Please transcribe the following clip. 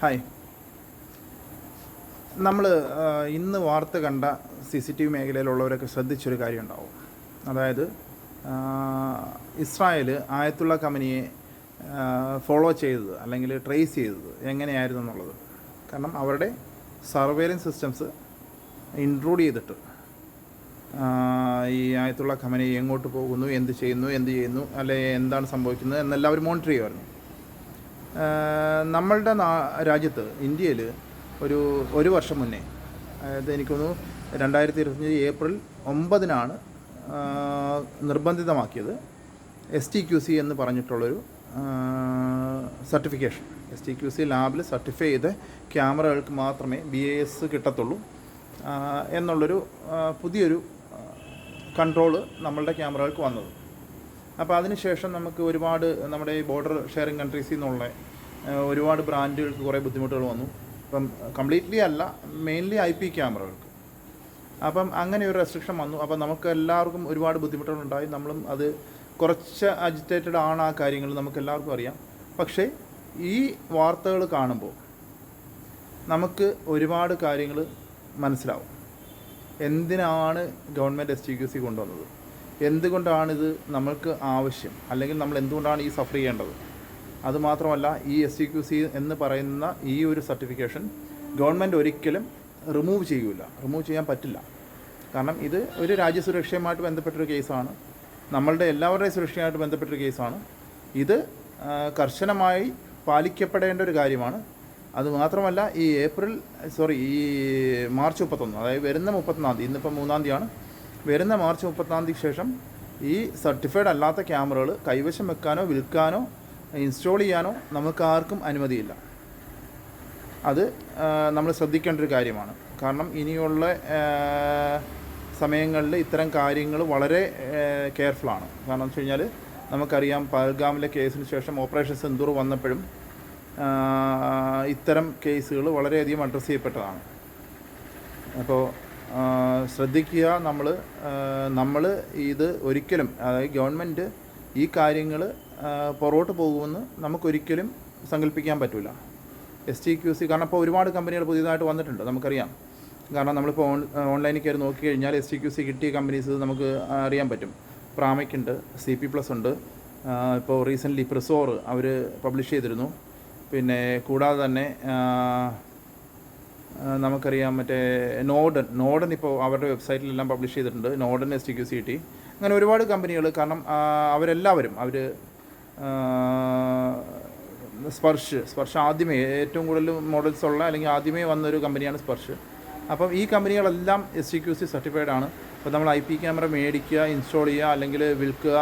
Hi. നമ്മൾ ഇന്ന് വാർത്ത കണ്ട CCTV മേഖലയിലുള്ളവരൊക്കെ ശ്രദ്ധിച്ചൊരു കാര്യം ഉണ്ടാവും. അതായത് ഇസ്രായേൽ ആയത്തുള്ള ഖമനിയെ ഫോളോ ചെയ്തത് അല്ലെങ്കിൽ ട്രേസ് ചെയ്തത് എങ്ങനെയായിരുന്നു എന്നുള്ളത്. കാരണം അവരുടെ സർവേലൻസ് സിസ്റ്റംസ് ഇൻട്രൂഡ് ചെയ്തിട്ട് ഈ ആയത്തുള്ള ഖമനി എങ്ങോട്ട് പോകുന്നു, എന്ത് ചെയ്യുന്നു, അല്ലെങ്കിൽ എന്താണ് സംഭവിക്കുന്നത് എന്നെല്ലാം അവർ മോണിറ്റർ ചെയ്യുമായിരുന്നു. നമ്മളുടെ രാജ്യത്ത് ഇന്ത്യയിൽ ഒരു വർഷം മുന്നേ, അതായത് എനിക്കൊന്ന് 2025 ഏപ്രിൽ 9 നിർബന്ധിതമാക്കിയത് STQC എന്ന് പറഞ്ഞിട്ടുള്ളൊരു സർട്ടിഫിക്കേഷൻ. STQC ലാബിൽ സർട്ടിഫൈ ചെയ്ത ക്യാമറകൾക്ക് മാത്രമേ BIS കിട്ടത്തുള്ളൂ എന്നുള്ളൊരു പുതിയൊരു കൺട്രോള് നമ്മളുടെ ക്യാമറകൾക്ക് വന്നത്. അപ്പോൾ അതിനുശേഷം നമുക്ക് ഒരുപാട് നമ്മുടെ ഈ ബോർഡർ ഷെയറിങ് കൺട്രീസിൽ നിന്നുള്ള ഒരുപാട് ബ്രാൻഡുകൾക്ക് കുറേ ബുദ്ധിമുട്ടുകൾ വന്നു. ഇപ്പം കംപ്ലീറ്റ്ലി അല്ല, മെയിൻലി IP ക്യാമറകൾക്ക്. അപ്പം അങ്ങനെ ഒരു റെസ്ട്രിക്ഷൻ വന്നു. അപ്പം നമുക്ക് എല്ലാവർക്കും ഒരുപാട് ബുദ്ധിമുട്ടുകളുണ്ടായി. നമ്മളും അത് കുറച്ച് അജിറ്റേറ്റഡ് ആണ് ആ കാര്യങ്ങൾ, നമുക്ക് എല്ലാവർക്കും അറിയാം. പക്ഷേ ഈ വാർത്തകൾ കാണുമ്പോൾ നമുക്ക് ഒരുപാട് കാര്യങ്ങൾ മനസ്സിലാവും. എന്തിനാണ് ഗവൺമെൻറ് STQC കൊണ്ടുവന്നത്, എന്തുകൊണ്ടാണിത് നമ്മൾക്ക് ആവശ്യം, അല്ലെങ്കിൽ നമ്മൾ എന്തുകൊണ്ടാണ് ഈ സഫർ ചെയ്യേണ്ടത്. അതുമാത്രമല്ല, ഈ STQC എന്ന് പറയുന്ന ഈ ഒരു സർട്ടിഫിക്കേഷൻ ഗവൺമെൻറ് ഒരിക്കലും റിമൂവ് ചെയ്യാൻ പറ്റില്ല. കാരണം ഇത് ഒരു രാജ്യസുരക്ഷയുമായിട്ട് ബന്ധപ്പെട്ടൊരു കേസാണ്, നമ്മളുടെ എല്ലാവരുടെയും സുരക്ഷയുമായിട്ട് ബന്ധപ്പെട്ടൊരു കേസാണ്. ഇത് കർശനമായി പാലിക്കപ്പെടേണ്ട ഒരു കാര്യമാണ്. അതുമാത്രമല്ല, ഈ മാർച്ച് 31, അതായത് വരുന്ന 31, ഇന്നിപ്പോൾ 3 വരുന്ന മാർച്ച് 31 ശേഷം ഈ സർട്ടിഫൈഡ് അല്ലാത്ത ക്യാമറകൾ കൈവശം വെക്കാനോ വിൽക്കാനോ ഇൻസ്റ്റാൾ ചെയ്യാനോ നമുക്ക് ആർക്കും അനുമതിയില്ല. അത് നമ്മൾ ശ്രദ്ധിക്കേണ്ട ഒരു കാര്യമാണ്. കാരണം ഇനിയുള്ള സമയങ്ങളിൽ ഇത്തരം കാര്യങ്ങൾ വളരെ കെയർഫുള്ളാണ്. കാരണം എന്ന് വെച്ച് കഴിഞ്ഞാൽ നമുക്കറിയാം, പഹൽഗാമിലെ കേസിന് ശേഷം ഓപ്പറേഷൻ സിന്ദൂർ വന്നപ്പോഴും ഇത്തരം കേസുകൾ വളരെയധികം അഡ്രസ്സ് ചെയ്യപ്പെട്ടതാണ്. അപ്പോൾ ശ്രദ്ധിക്കുക, നമ്മൾ ഇത് ഒരിക്കലും, അതായത് ഗവൺമെൻറ് ഈ കാര്യങ്ങൾ പുറകോട്ട് പോകുമെന്ന് നമുക്കൊരിക്കലും സങ്കല്പിക്കാൻ പറ്റില്ല. STQC കാരണം ഇപ്പോൾ ഒരുപാട് കമ്പനികൾ പുതിയതായിട്ട് വന്നിട്ടുണ്ട്, നമുക്കറിയാം. കാരണം നമ്മളിപ്പോൾ ഓൺലൈനിൽ കയറി നോക്കിക്കഴിഞ്ഞാൽ STQC കിട്ടിയ കമ്പനീസ് നമുക്ക് അറിയാൻ പറ്റും. പ്രാമിക് ഉണ്ട്, CP+ ഉണ്ട്, ഇപ്പോൾ റീസെൻ്റ്ലി പ്രിസോർ അവർ പബ്ലിഷ് ചെയ്തിരുന്നു. പിന്നെ കൂടാതെ തന്നെ നമുക്കറിയാം മറ്റേ നോഡൻ ഇപ്പോൾ അവരുടെ വെബ്സൈറ്റിലെല്ലാം പബ്ലിഷ് ചെയ്തിട്ടുണ്ട്. നോഡൻ STQC കിട്ടി. അങ്ങനെ ഒരുപാട് കമ്പനികൾ. കാരണം അവരെല്ലാവരും സ്പർശ് ആദ്യമേ ഏറ്റവും കൂടുതൽ മോഡൽസ് ഉള്ള, അല്ലെങ്കിൽ ആദ്യമേ വന്നൊരു കമ്പനിയാണ് സ്പർശ്. അപ്പം ഈ കമ്പനികളെല്ലാം STQC സർട്ടിഫൈഡ് ആണ്. അപ്പോൾ നമ്മൾ IP ക്യാമറ മേടിക്കുക, ഇൻസ്റ്റാൾ ചെയ്യുക, അല്ലെങ്കിൽ വിൽക്കുക,